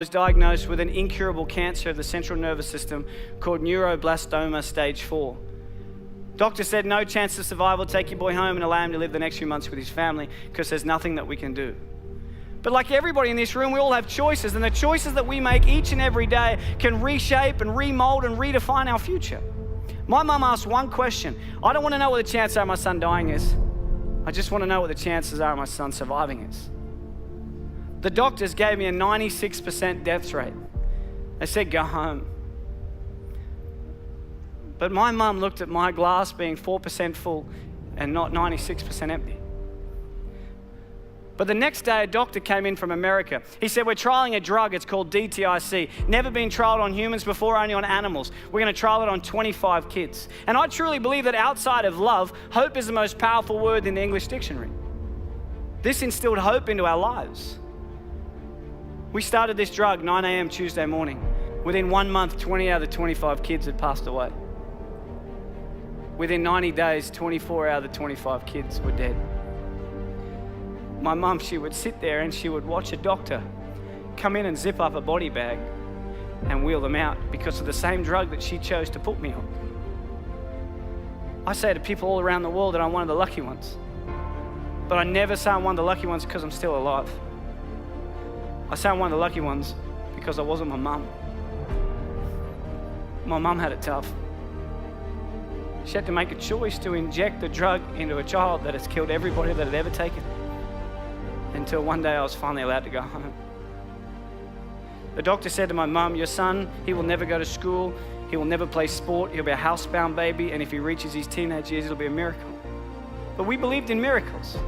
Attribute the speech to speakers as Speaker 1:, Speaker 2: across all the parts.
Speaker 1: Was diagnosed with an incurable cancer of the central nervous system called neuroblastoma stage 4. Doctor said no chance of survival, take your boy home and allow him to live the next few months with his family because there's nothing that we can do. But like everybody in this room, we all have choices, and the choices that we make each and every day can reshape and remold and redefine our future. My mum asked one question. I don't want to know what the chances are of my son dying is. I just want to know what the chances are of my son surviving is. The doctors gave me a 96% death rate. They said, go home. But my mum looked at my glass being 4% full and not 96% empty. But the next day, a doctor came in from America. He said, we're trialing a drug, it's called DTIC. Never been trialed on humans before, only on animals. We're gonna trial it on 25 kids. And I truly believe that outside of love, hope is the most powerful word in the English dictionary. This instilled hope into our lives. We started this drug 9 a.m. Tuesday morning. Within 1 month, 20 out of the 25 kids had passed away. Within 90 days, 24 out of the 25 kids were dead. My mum, she would sit there and she would watch a doctor come in and zip up a body bag and wheel them out because of the same drug that she chose to put me on. I say to people all around the world that I'm one of the lucky ones, but I never say I'm one of the lucky ones because I'm still alive. I say I'm one of the lucky ones because I wasn't my mum. My mum had it tough. She had to make a choice to inject the drug into a child that has killed everybody that had ever taken it, until one day I was finally allowed to go home. The doctor said to my mum, your son, he will never go to school, he will never play sport, he'll be a housebound baby, and if he reaches his teenage years, it'll be a miracle. But we believed in miracles.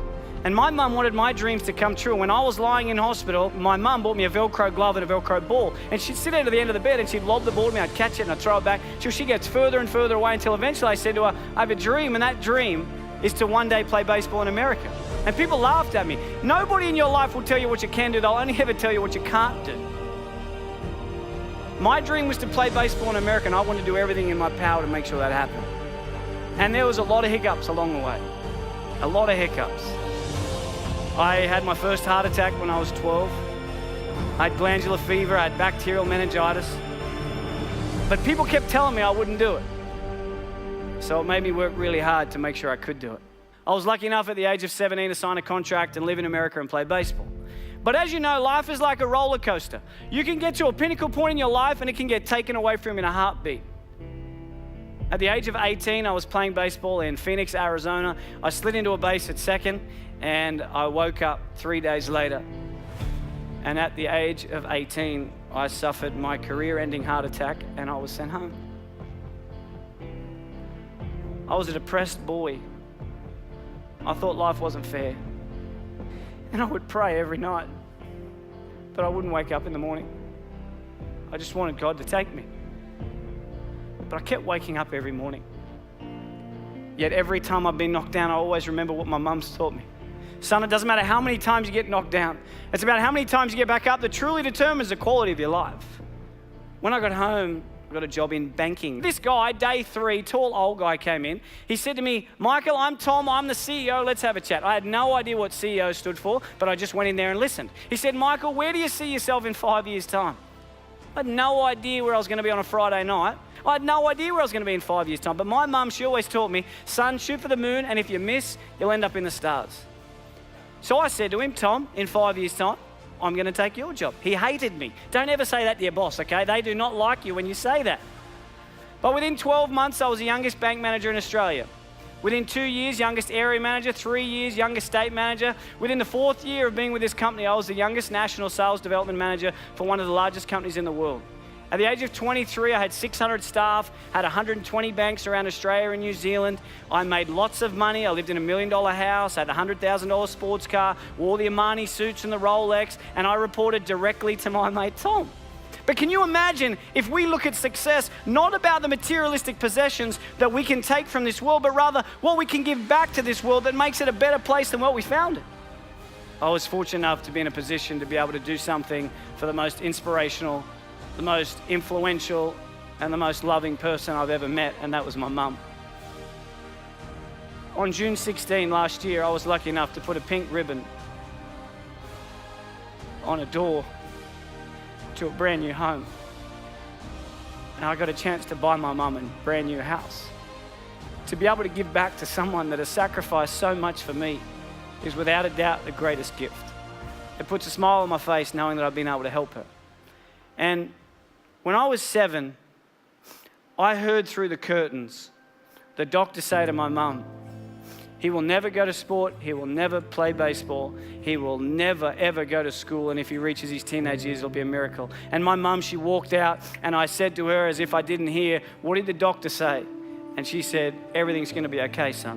Speaker 1: And my mum wanted my dreams to come true. When I was lying in hospital, my mum bought me a Velcro glove and a Velcro ball. And she'd sit at the end of the bed and she'd lob the ball to me. I'd catch it and I'd throw it back till she gets further and further away, until eventually I said to her, I have a dream, and that dream is to one day play baseball in America. And people laughed at me. Nobody in your life will tell you what you can do. They'll only ever tell you what you can't do. My dream was to play baseball in America, and I wanted to do everything in my power to make sure that happened. And there was a lot of hiccups along the way. A lot of hiccups. I had my first heart attack when I was 12. I had glandular fever, I had bacterial meningitis. But people kept telling me I wouldn't do it. So it made me work really hard to make sure I could do it. I was lucky enough at the age of 17 to sign a contract and live in America and play baseball. But as you know, life is like a roller coaster. You can get to a pinnacle point in your life and it can get taken away from you in a heartbeat. At the age of 18, I was playing baseball in Phoenix, Arizona. I slid into a base at second, and I woke up 3 days later. And at the age of 18, I suffered my career-ending heart attack and I was sent home. I was a depressed boy. I thought life wasn't fair. And I would pray every night, but I wouldn't wake up in the morning. I just wanted God to take me. But I kept waking up every morning. Yet every time I've been knocked down, I always remember what my mum's taught me. Son, it doesn't matter how many times you get knocked down. It's about how many times you get back up that truly determines the quality of your life. When I got home, I got a job in banking. This guy, day 3, tall old guy came in. He said to me, Michael, I'm Tom, I'm the CEO, let's have a chat. I had no idea what CEO stood for, but I just went in there and listened. He said, Michael, where do you see yourself in 5 years' time? I had no idea where I was going to be on a Friday night. I had no idea where I was going to be in 5 years' time. But my mum, she always taught me, son, shoot for the moon, and if you miss, you'll end up in the stars. So I said to him, Tom, in 5 years' time, I'm going to take your job. He hated me. Don't ever say that to your boss, okay? They do not like you when you say that. But within 12 months, I was the youngest bank manager in Australia. Within 2 years, youngest area manager. 3 years, youngest state manager. Within the 4th year of being with this company, I was the youngest national sales development manager for one of the largest companies in the world. At the age of 23, I had 600 staff, had 120 banks around Australia and New Zealand. I made lots of money. I lived in $1 million house, had a $100,000 sports car, wore the Armani suits and the Rolex, and I reported directly to my mate Tom. But can you imagine if we look at success not about the materialistic possessions that we can take from this world, but rather what we can give back to this world that makes it a better place than what we found it? I was fortunate enough to be in a position to be able to do something for the most inspirational, the most influential, and the most loving person I've ever met, and that was my mum. On June 16 last year, I was lucky enough to put a pink ribbon on a door to a brand new home. And I got a chance to buy my mum a brand new house. To be able to give back to someone that has sacrificed so much for me is without a doubt the greatest gift. It puts a smile on my face knowing that I've been able to help her. And when I was 7, I heard through the curtains the doctor say to my mum, he will never go to sport, he will never play baseball, he will never ever go to school, and if he reaches his teenage years, it'll be a miracle. And my mum, she walked out, and I said to her as if I didn't hear, what did the doctor say? And she said, everything's gonna be okay, son.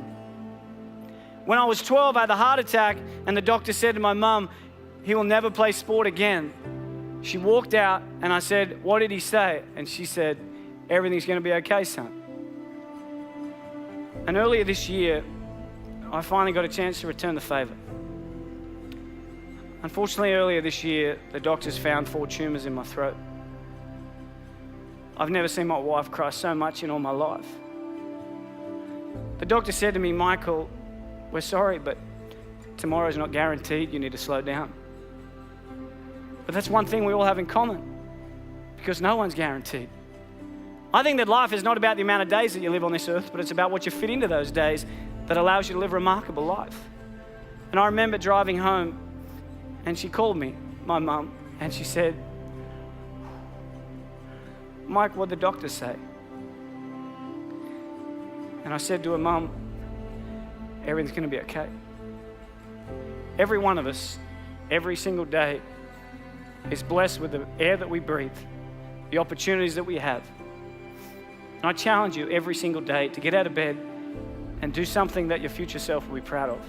Speaker 1: When I was 12, I had a heart attack, and the doctor said to my mum, he will never play sport again. She walked out, and I said, what did he say? And she said, everything's gonna be okay, son. And earlier this year, I finally got a chance to return the favor. Unfortunately, earlier this year, the doctors found 4 tumors in my throat. I've never seen my wife cry so much in all my life. The doctor said to me, Michael, we're sorry, but tomorrow's not guaranteed. You need to slow down. But that's one thing we all have in common, because no one's guaranteed. I think that life is not about the amount of days that you live on this earth, but it's about what you fit into those days that allows you to live a remarkable life. And I remember driving home, and she called me, my mum, and she said, Mike, what'd the doctor say? And I said to her, Mum, everything's gonna be okay. Every one of us, every single day, is blessed with the air that we breathe, the opportunities that we have. And I challenge you every single day to get out of bed and do something that your future self will be proud of.